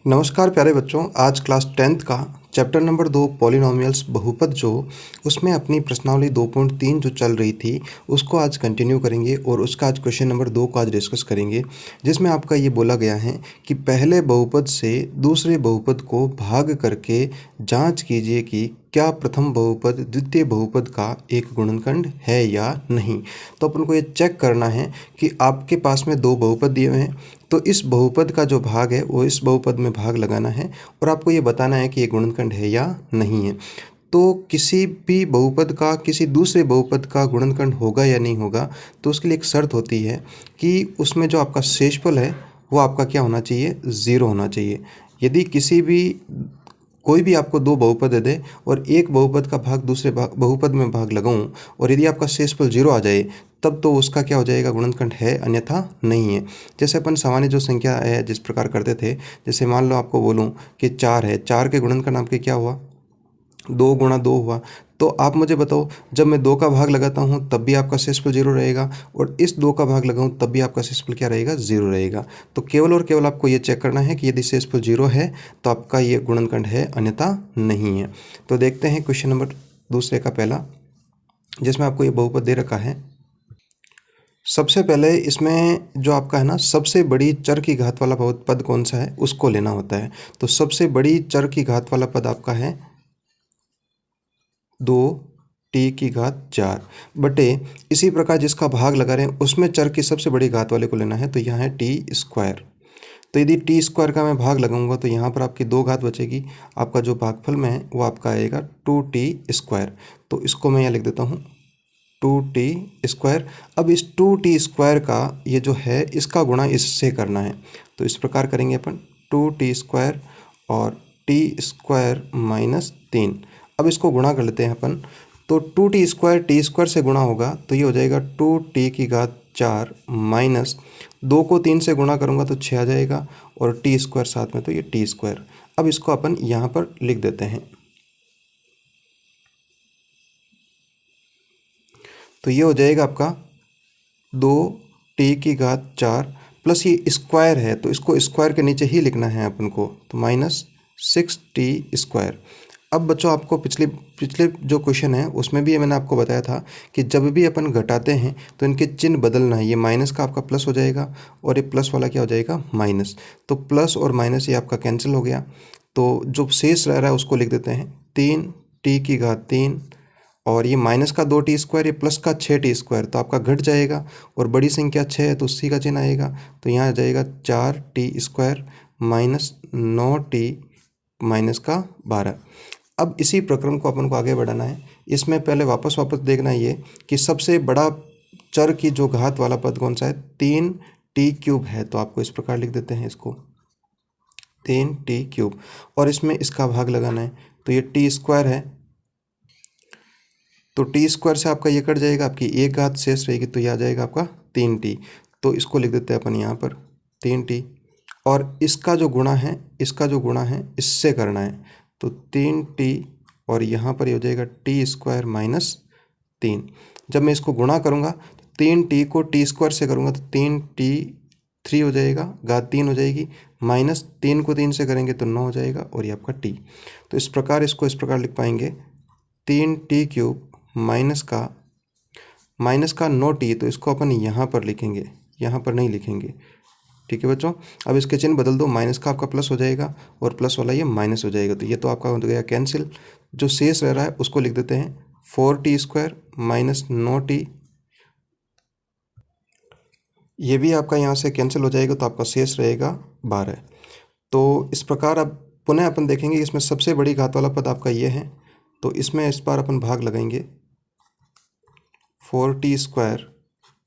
नमस्कार प्यारे बच्चों। आज क्लास 10th का चैप्टर नंबर 2 पॉलिनोमियल्स बहुपद जो उसमें अपनी प्रश्नावली 2.3 जो चल रही थी उसको आज कंटिन्यू करेंगे और उसका आज क्वेश्चन नंबर 2 को आज डिस्कस करेंगे, जिसमें आपका ये बोला गया है कि पहले बहुपद से दूसरे बहुपद को भाग करके जांच कीजिए कि क्या प्रथम बहुपद द्वितीय बहुपद का एक गुणनखंड है या नहीं। तो अपन को ये चेक करना है कि आपके पास में दो बहुपद दिए हुए हैं, तो इस बहुपद का जो भाग है वो इस बहुपद में भाग लगाना है और आपको ये बताना है कि ये गुणनखंड है या नहीं है। तो किसी भी बहुपद का किसी दूसरे बहुपद का गुणनखंड होगा या नहीं होगा, तो उसके लिए एक शर्त होती है कि उसमें जो आपका शेषफल है वो आपका क्या होना चाहिए, ज़ीरो होना चाहिए। यदि कोई भी आपको दो बहुपद दे दे और एक बहुपद का भाग दूसरे बहुपद में भाग लगाऊं और यदि आपका शेषफल 0 आ जाए, तब तो उसका क्या हो जाएगा, गुणनखंड है, अन्यथा नहीं है। जैसे अपन सामान्य जो संख्या है जिस प्रकार करते थे, जैसे मान लो आपको बोलूं कि 4 है, 4 के गुणनखंड आपके क्या हुआ, 2 गुणा 2 हुआ। तो आप मुझे बताओ, जब मैं 2 का भाग लगाता हूँ तब भी आपका शेषफल 0 रहेगा और इस 2 का भाग लगाऊँ तब भी आपका शेषफल क्या रहेगा, 0 रहेगा। तो केवल और केवल आपको ये चेक करना है कि यदि शेषफल 0 है तो आपका ये गुणनखंड है, अन्यथा नहीं है। तो देखते हैं क्वेश्चन नंबर दूसरे का पहला, जिसमें आपको ये बहुपद दे रखा है। सबसे पहले इसमें जो आपका है ना, सबसे बड़ी चर की घात वाला पद कौन सा है उसको लेना होता है। तो सबसे बड़ी चर की घात वाला पद आपका है 2t4 बटे, इसी प्रकार जिसका भाग लगा रहे हैं उसमें चर की सबसे बड़ी घात वाले को लेना है, तो यहाँ है t²। तो यदि t² का मैं भाग लगाऊंगा तो यहाँ पर आपकी 2 घात बचेगी, आपका जो भागफल में है वो आपका आएगा 2t²। तो इसको मैं यहाँ लिख देता हूँ 2t²। अब इस 2t² का ये जो है इसका गुणा इससे करना है, तो इस प्रकार करेंगे अपन 2t² और t² माइनस 3। अब इसको गुणा कर लेते हैं अपन, तो 2t² t² से गुणा होगा तो ये हो जाएगा 2t4 माइनस 2 को 3 से गुणा करूँगा तो 6 आ जाएगा और t² साथ में, तो ये t²। अब इसको अपन यहाँ पर लिख देते हैं, तो ये हो जाएगा आपका 2t4 प्लस ये स्क्वायर है तो इसको स्क्वायर के नीचे ही लिखना है अपन को, तो माइनस 6t²। अब बच्चों आपको पिछले जो क्वेश्चन है उसमें भी मैंने आपको बताया था कि जब भी अपन घटाते हैं तो इनके चिन्ह बदलना है। ये माइनस का आपका प्लस हो जाएगा और ये प्लस वाला क्या हो जाएगा, माइनस। तो प्लस और माइनस ये आपका कैंसिल हो गया, तो जो शेष रह रहा है उसको लिख देते हैं 3t3 और ये माइनस का 2t², ये प्लस का 6t², तो आपका घट जाएगा और बड़ी संख्या 6 है तो उसी का चिन्ह आएगा, तो यहाँ आ जाएगा 4t² माइनस 9t माइनस का 12। अब इसी प्रक्रम को अपन को आगे बढ़ाना है। इसमें पहले वापस देखना है ये कि सबसे बड़ा चर की जो घात वाला पद कौन सा है, 3t³ है, तो आपको इस प्रकार लिख देते हैं इसको 3t³ और इसमें इसका भाग लगाना है, तो ये t² है, तो t² से आपका ये कट जाएगा, आपकी एक घात शेष रहेगी, तो ये आ जाएगा आपका 3t। तो इसको लिख देते हैं अपन यहाँ पर 3t और इसका जो गुणा है इससे करना है, तो 3t और यहाँ पर ये हो जाएगा t² माइनस 3। जब मैं इसको गुणा करूँगा तो 3t को t² से करूँगा तो 3t3 हो जाएगा, घात 3 हो जाएगी, माइनस 3 को 3 से करेंगे तो 9 हो जाएगा और ये आपका t। तो इस प्रकार इसको इस प्रकार लिख पाएंगे 3t³ माइनस का 9t, तो इसको अपन यहाँ पर लिखेंगे, यहाँ पर नहीं लिखेंगे, ठीक है बच्चों। अब इसके चिन्ह बदल दो, माइनस का आपका प्लस हो जाएगा और प्लस वाला ये माइनस हो जाएगा, तो ये तो आपका हो गया कैंसिल। जो शेष रह रहा है उसको लिख देते हैं 4t² माइनस 9t, ये भी आपका यहाँ से कैंसिल हो जाएगा, तो आपका शेष रहेगा 12। तो इस प्रकार अब पुनः अपन देखेंगे इसमें सबसे बड़ी घात वाला पद आपका ये है, तो इसमें इस बार अपन भाग लगाएंगे 4t²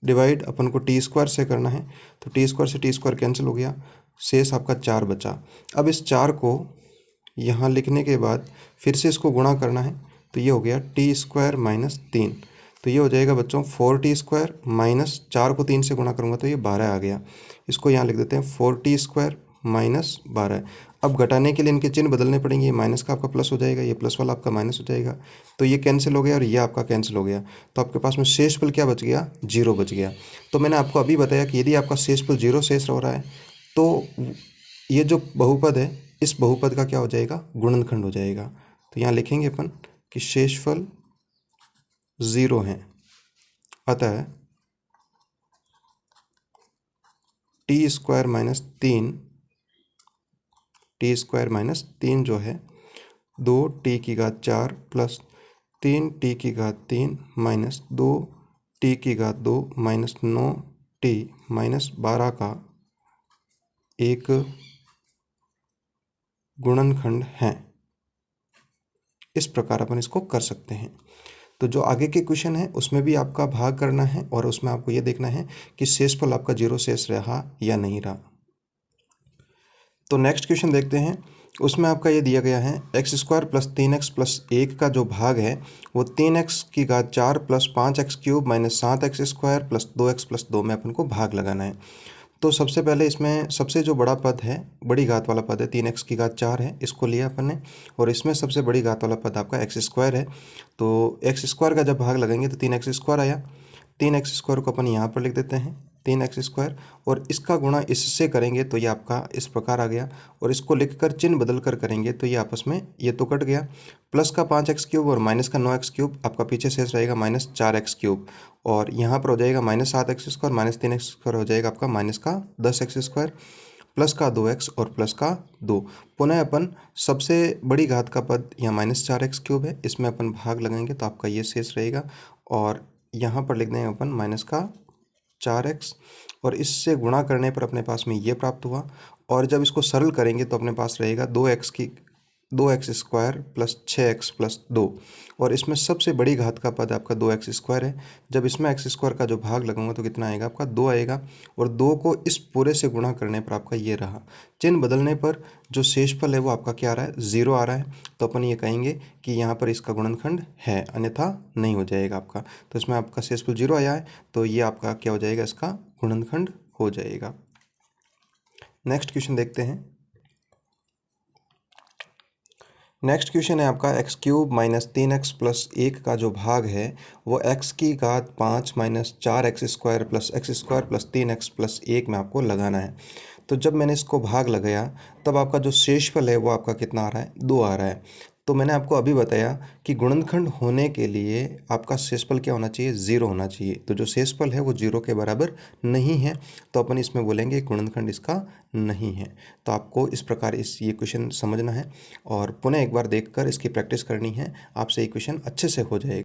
डिवाइड अपन को t² से करना है, तो t² से t² कैंसिल हो गया, शेष आपका 4 बचा। अब इस 4 को यहाँ लिखने के बाद फिर से इसको गुणा करना है, तो ये हो गया t² माइनस 3, तो ये हो जाएगा बच्चों 4t² माइनस 4 को 3 से गुणा करूँगा तो ये 12 आ गया। इसको यहाँ लिख देते हैं 4t² माइनस 12। अब घटाने के लिए इनके चिन्ह बदलने पड़ेंगे, ये माइनस का आपका प्लस हो जाएगा, ये प्लस वाला आपका माइनस हो जाएगा, तो ये कैंसिल हो गया और ये आपका कैंसिल हो गया, तो आपके पास में शेषफल क्या बच गया, 0 बच गया। तो मैंने आपको अभी बताया कि यदि आपका शेषफल 0 शेष हो रहा है तो ये जो बहुपद है इस बहुपद का क्या हो जाएगा, गुणनखंड हो जाएगा। तो यहाँ लिखेंगे अपन कि शेषफल 0 है, अतः टी स्क्वायर माइनस 3 जो है 2t4 plus 3t3 minus 2t2 minus 9t minus 12 का एक गुणनखंड है। इस प्रकार अपन इसको कर सकते हैं। तो जो आगे के क्वेश्चन है उसमें भी आपका भाग करना है और उसमें आपको ये देखना है कि शेषफल आपका 0 शेष रहा या नहीं रहा। तो नेक्स्ट क्वेश्चन देखते हैं। उसमें आपका ये दिया गया है x² प्लस 3x प्लस 1 का जो भाग है वो 3x4 plus 5x³ minus 7x² plus 2x plus 2 में अपन को भाग लगाना है। तो सबसे पहले इसमें सबसे जो बड़ा पद है, बड़ी घात वाला पद है, 3x4 है, इसको लिया अपन ने। और इसमें सबसे बड़ी घात वाला पद आपका x² है। तो x² का जब भाग लगाएंगे तो 3x² आया। 3x² को अपन यहाँ पर लिख देते हैं 3x², और इसका गुणा इससे करेंगे तो ये आपका इस प्रकार आ गया। और इसको लिखकर चिन्ह बदल कर करेंगे तो ये आपस में ये तो कट गया। प्लस का 5x³ और माइनस का 9x³ आपका पीछे शेष रहेगा माइनस 4x³। और यहाँ पर हो जाएगा माइनस 7x² माइनस 3x² हो जाएगा आपका माइनस का 10x², प्लस का 2x और प्लस का 2। पुनः अपन सबसे बड़ी घात का पद यहाँ माइनस 4x³ है, इसमें अपन भाग लगाएंगे तो आपका ये शेष रहेगा। और यहाँ पर लिख देंगे अपन माइनस का 4x, और इससे गुणा करने पर अपने पास में ये प्राप्त हुआ। और जब इसको सरल करेंगे तो अपने पास रहेगा 2x² प्लस 6x प्लस 2। और इसमें सबसे बड़ी घात का पद आपका 2x² है। जब इसमें x² का जो भाग लगाऊंगा तो कितना आएगा आपका 2 आएगा, और 2 को इस पूरे से गुणा करने पर आपका ये रहा। चिन्ह बदलने पर जो शेषफल है वो आपका क्या आ रहा है, 0 आ रहा है। तो अपन ये कहेंगे कि यहाँ पर इसका गुणनखंड है, अन्यथा नहीं हो जाएगा आपका। तो इसमें आपका शेषफल 0 आया है तो ये आपका क्या हो जाएगा, इसका गुणनखंड हो जाएगा। नेक्स्ट क्वेश्चन देखते हैं। नेक्स्ट क्वेश्चन है आपका x³ माइनस 3x प्लस 1 का जो भाग है वो x⁵ minus 4x² plus x² plus 3x plus 1 में आपको लगाना है। तो जब मैंने इसको भाग लगाया तब आपका जो शेषफल है वो आपका कितना आ रहा है, 2 आ रहा है। तो मैंने आपको अभी बताया कि गुणनखंड होने के लिए आपका शेषफल क्या होना चाहिए, 0 होना चाहिए। तो जो शेषफल है वो 0 के बराबर नहीं है, तो अपन इसमें बोलेंगे गुणनखंड इसका नहीं है। तो आपको इस प्रकार ये क्वेश्चन समझना है और पुनः एक बार देखकर इसकी प्रैक्टिस करनी है, आपसे ये क्वेश्चन अच्छे से हो जाएगा।